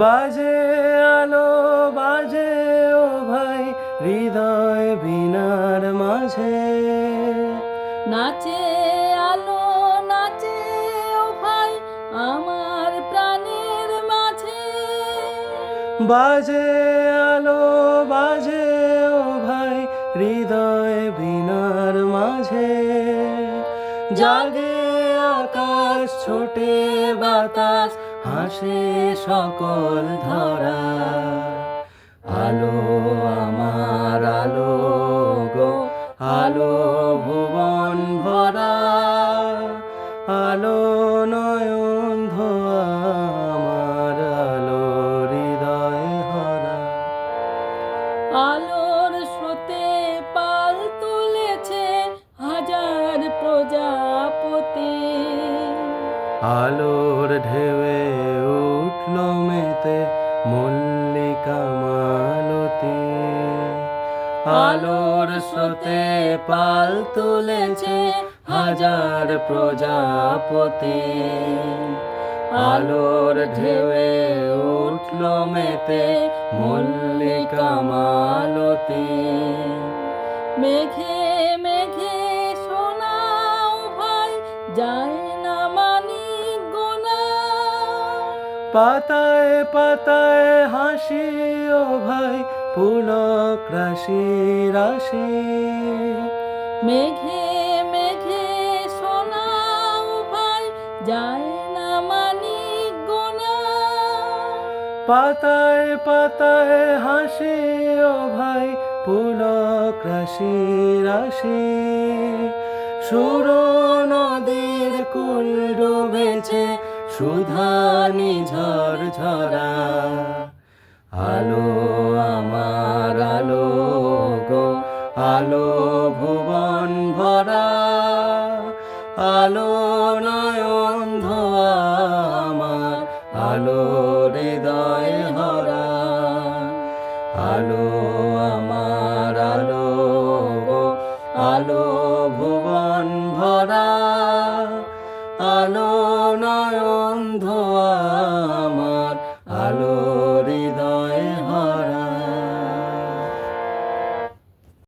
বাজে আলো বাজে ও ভাই হৃদয় বীণার মাঝে, নাচে আলো নাচে ও ভাই আমার প্রাণের মাঝে। বাজে আলো বাজে ও ভাই হৃদয় বীণার মাঝে, জাগে আকাশ ছোটে বাতাস হাসে সকল ধরা। আলো আমার আলো গো আলো ভুবন ভরা, আলো নয়ন ধোয়া আমার আলো হৃদয় ভরা। আলোর স্রোতে পাল তুলেছে হাজার প্রজাপতি, আলোর ঢেউয়ে উঠল মেতে মল্লিকা মালতী। আলোর স্রোতে পাল তুলেছে হাজার প্রজাপতি, আলোর ঢেউয়ে উঠল মেতে মল্লিকা মালতী। মেঘে মেঘে শোনাও ভাই যায় না মানিক গোনা, পাতায় পাতায় হাসি ও ভাই পুলক রাশি রাশি। মেঘে মেঘে শোনাও ভাই যায় না মানিক গোনা, পাতায় পাতায় হাসি ও ভাই পুলক রাশি রাশি। সুর নদীর কুল ডুবেছে সুধানি ঝড় ঝরা। আলো আমার আলো গো আলো ভুবন ভরা, আলো নয়ন ধোয়া আমার আলো হৃদয় ভরা। আলো আমার আলো গো আলো ভুবন ভরা, আলো নয়ন ধোয়া